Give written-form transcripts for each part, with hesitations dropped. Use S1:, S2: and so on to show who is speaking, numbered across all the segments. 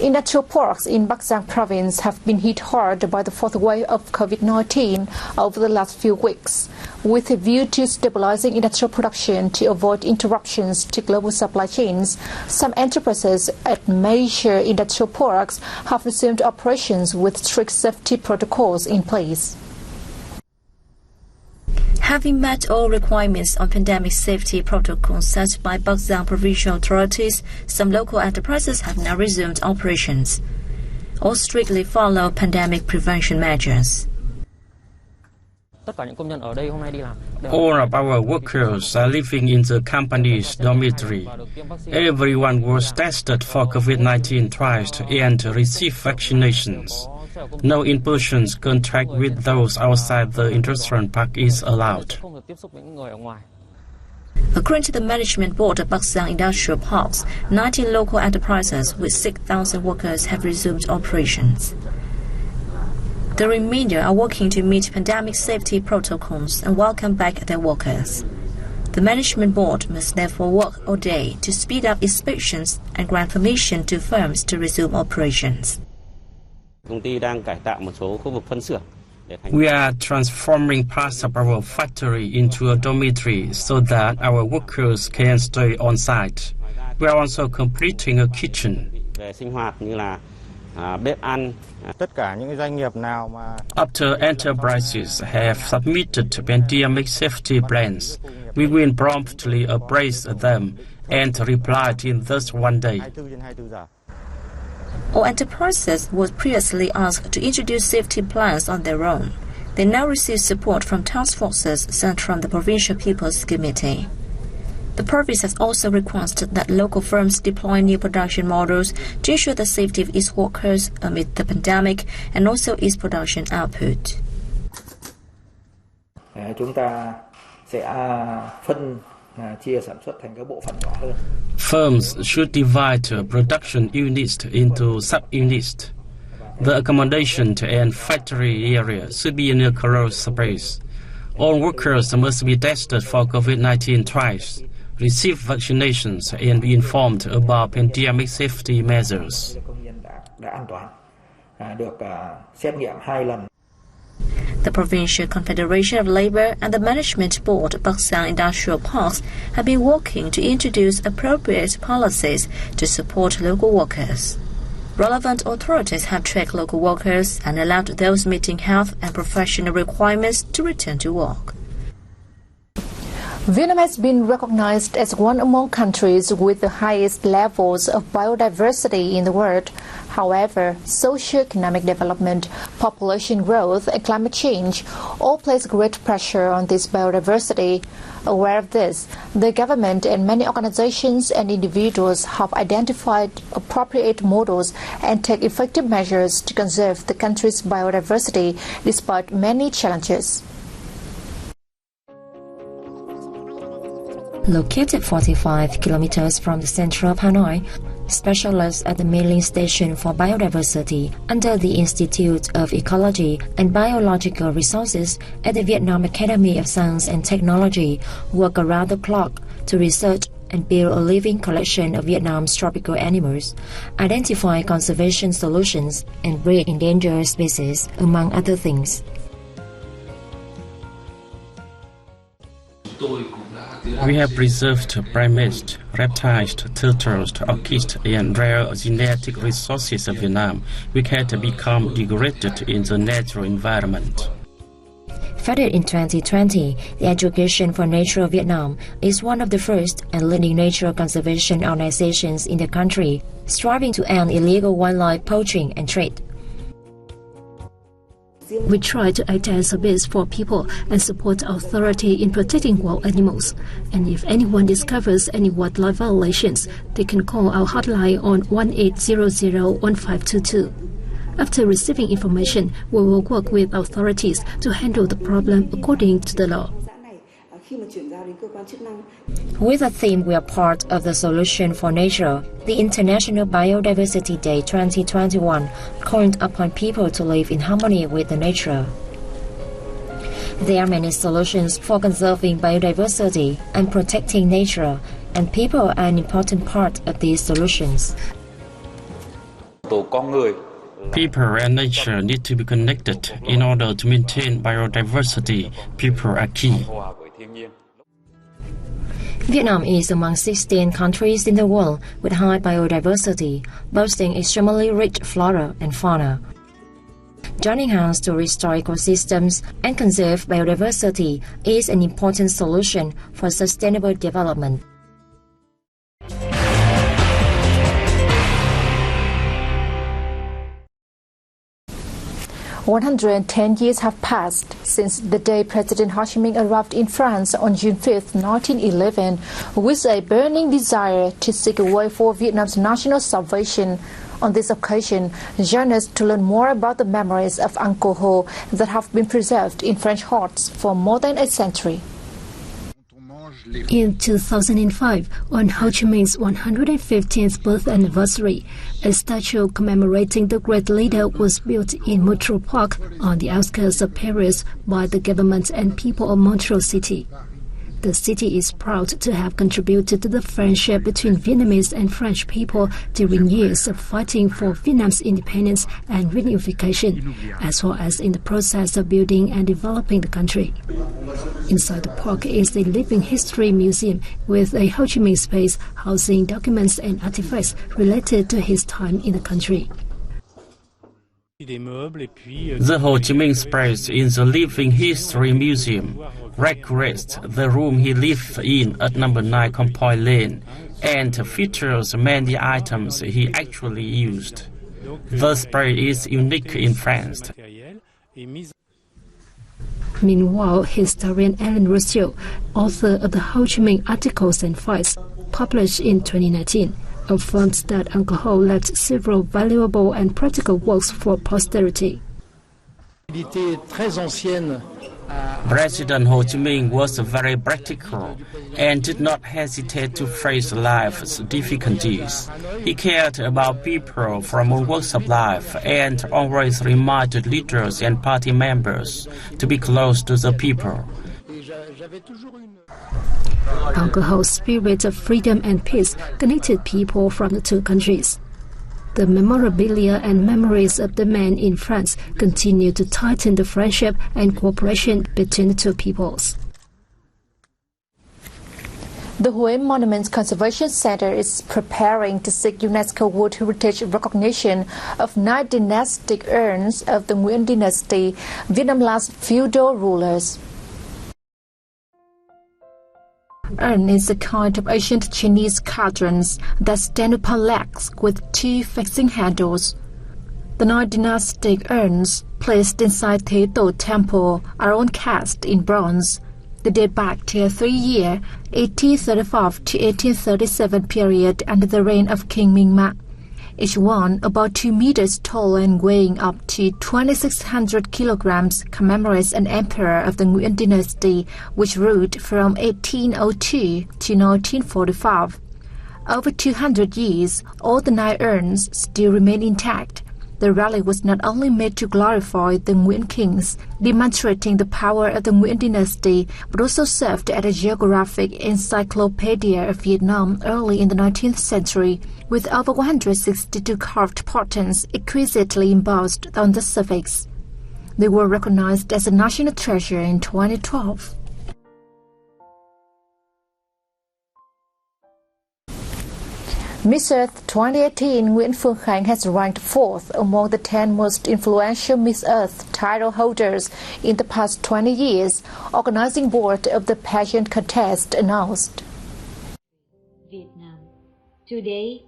S1: Industrial parks in Bắc province have been hit hard by the fourth wave of COVID-19 over the last few weeks. With a view to stabilizing industrial production to avoid interruptions to global supply chains, some enterprises at major industrial parks have resumed operations with strict safety protocols in place.
S2: Having met all requirements on pandemic safety protocols set by Bắc provincial authorities, some local enterprises have now resumed operations. All strictly follow pandemic prevention measures.
S3: All of our workers are living in the company's dormitory. Everyone was tested for COVID-19 twice and received vaccinations. No in-person contact with those outside the industrial park is allowed.
S2: According to the management board of Bắc Industrial Parks, 19 local enterprises with 6,000 workers have resumed operations. The remainder are working to meet pandemic safety protocols and welcome back their workers. The management board must therefore work all day to speed up inspections and grant permission to firms to resume operations.
S3: We are transforming parts of our factory into a dormitory so that our workers can stay on site. We are also completing a kitchen. After enterprises have submitted pandemic safety plans, we will promptly appraise them and reply in just one day.
S2: All enterprises was previously asked to introduce safety plans on their own. They now receive support from task forces sent from the Provincial People's Committee. The province has also requested that local firms deploy new production models to ensure the safety of its workers amid the pandemic and also its production output.
S3: Firms should divide production units into sub-units. The accommodation and factory area should be in a closed space. All workers must be tested for COVID-19 twice, receive vaccinations, and be informed about pandemic safety measures.
S2: The Provincial Confederation of Labour and the Management Board of Bắc Industrial Parks have been working to introduce appropriate policies to support local workers. Relevant authorities have tracked local workers and allowed those meeting health and professional requirements to return to work.
S1: Vietnam has been recognized as one among countries with the highest levels of biodiversity in the world. However, socio-economic development, population growth, and climate change all place great pressure on this biodiversity. Aware of this, the government and many organizations and individuals have identified appropriate models and take effective measures to conserve the country's biodiversity despite many challenges.
S4: Located 45 kilometers from the center of Hanoi, specialists at the mailing station for biodiversity under the Institute of Ecology and Biological Resources at the Vietnam Academy of Science and Technology work around the clock to research and build a living collection of Vietnam's tropical animals, identify conservation solutions, and breed endangered species, among other things.
S3: We have preserved primates, reptiles, turtles, orchids, and rare genetic resources of Vietnam, which had become degraded in the natural environment.
S4: Founded in 2020, the Education for Nature of Vietnam is one of the first and leading nature conservation organizations in the country, striving to end illegal wildlife poaching and trade.
S5: We try to act as a base for people and support authority in protecting wild animals. And if anyone discovers any wildlife violations, they can call our hotline on 1800-1522. After receiving information, we will work with authorities to handle the problem according to the law.
S4: With a theme, we are part of the solution for nature. The International Biodiversity Day 2021 called upon people to live in harmony with the nature. There are many solutions for conserving biodiversity and protecting nature, and people are an important part of these solutions.
S3: People and nature need to be connected in order to maintain biodiversity. People are key.
S4: Vietnam is among 16 countries in the world with high biodiversity, boasting extremely rich flora and fauna. Joining hands to restore ecosystems and conserve biodiversity is an important solution for sustainable development.
S1: 110 years have passed since the day President Ho Chi Minh arrived in France on June 5, 1911, with a burning desire to seek a way for Vietnam's national salvation. On this occasion, join us to learn more about the memories of Uncle Ho that have been preserved in French hearts for more than a century.
S5: In 2005, on Ho Chi Minh's 115th birth anniversary, a statue commemorating the great leader was built in Montreal Park on the outskirts of Paris by the government and people of Montreal City. The city is proud to have contributed to the friendship between Vietnamese and French people during years of fighting for Vietnam's independence and reunification, as well as in the process of building and developing the country. Inside the park is a living history museum with a Ho Chi Minh space housing documents and artifacts related to his time in the country.
S3: The Ho Chi Minh space in the Living History Museum records the room he lived in at number 9 Campoy Lane and features many items he actually used. The space is unique in France.
S5: Meanwhile, historian Alain Rousseau, author of the Ho Chi Minh Articles and Fights, published in 2019, affirms that Uncle Ho left several valuable and practical works for posterity.
S3: President Ho Chi Minh was very practical and did not hesitate to face life's difficulties. He cared about people from all walks of life and always reminded leaders and party members to be close to the people.
S5: Uncle Ho's spirit of freedom and peace connected people from the two countries. The memorabilia and memories of the man in France continue to tighten the friendship and cooperation between the two peoples.
S1: The Hue Monuments Conservation Center is preparing to seek UNESCO World Heritage recognition of 9 dynastic urns of the Nguyen dynasty, Vietnam's last feudal rulers. Urn is a kind of ancient Chinese cadrons that stand upon legs with 2 fixing handles. The 9 dynastic urns placed inside Thế Tổ Temple are all cast in bronze. They date back to a 3-year, 1835 to 1837 period under the reign of King Minh Ma. Each one about 2 meters tall and weighing up to 2,600 kilograms, commemorates an emperor of the Nguyen dynasty which ruled from 1802 to 1945. Over 200 years, all the 9 urns still remain intact. The relic was not only made to glorify the Nguyen kings, demonstrating the power of the Nguyen dynasty, but also served as a geographic encyclopedia of Vietnam early in the 19th century, with over 162 carved portents exquisitely embossed on the surface. They were recognized as a national treasure in 2012. Miss Earth 2018 Nguyễn Phương Khánh has ranked 4th among the 10 most influential Miss Earth title holders in the past 20 years, organizing board of the pageant contest announced.
S6: Today,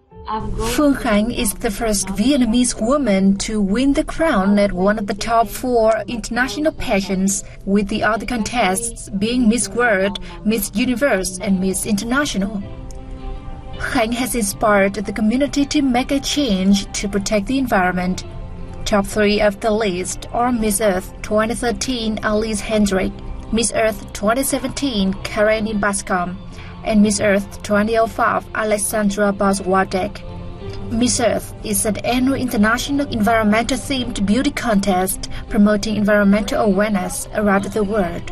S1: Phương Khánh is the first Vietnamese woman to win the crown at one of the top 4 international pageants, with the other contests being Miss World, Miss Universe, and Miss International. Khánh has inspired the community to make a change to protect the environment. Top 3 of the list are Miss Earth 2013 Alice Hendrick, Miss Earth 2017 Karen Bascom, and Miss Earth 2005 Alexandra Boswadek. Miss Earth is an annual international environmental-themed beauty contest promoting environmental awareness around the world.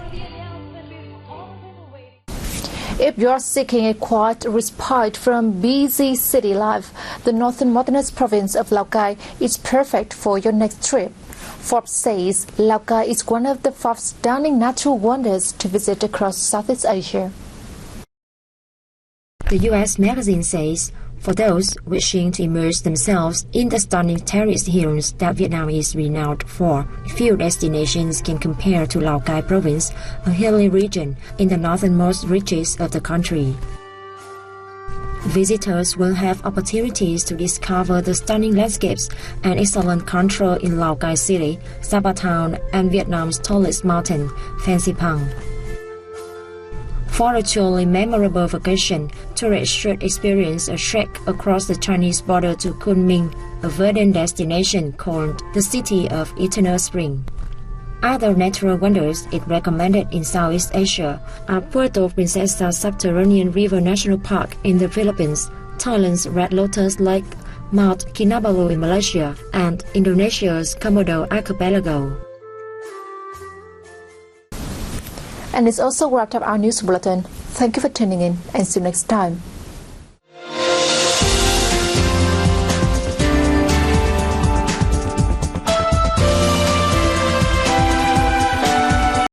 S1: If you are seeking a quiet respite from busy city life, the northern mountainous province of Lào Cai is perfect for your next trip. Forbes says Lào Cai is one of the 5 stunning natural wonders to visit across Southeast Asia.
S4: The U.S. magazine says, for those wishing to immerse themselves in the stunning terraced hills that Vietnam is renowned for, few destinations can compare to Lào Cai province, a hilly region in the northernmost reaches of the country. Visitors will have opportunities to discover the stunning landscapes and excellent control in Lào Cai City, Sapa Town, and Vietnam's tallest mountain, Phan Xipang. For a truly memorable vacation, tourists should experience a trek across the Chinese border to Kunming, a verdant destination called the City of Eternal Spring. Other natural wonders it recommended in Southeast Asia are Puerto Princesa Subterranean River National Park in the Philippines, Thailand's Red Lotus Lake, Mount Kinabalu in Malaysia, and Indonesia's Komodo Archipelago.
S1: And it's also wrapped up our news bulletin. Thank you for tuning in and see you next time.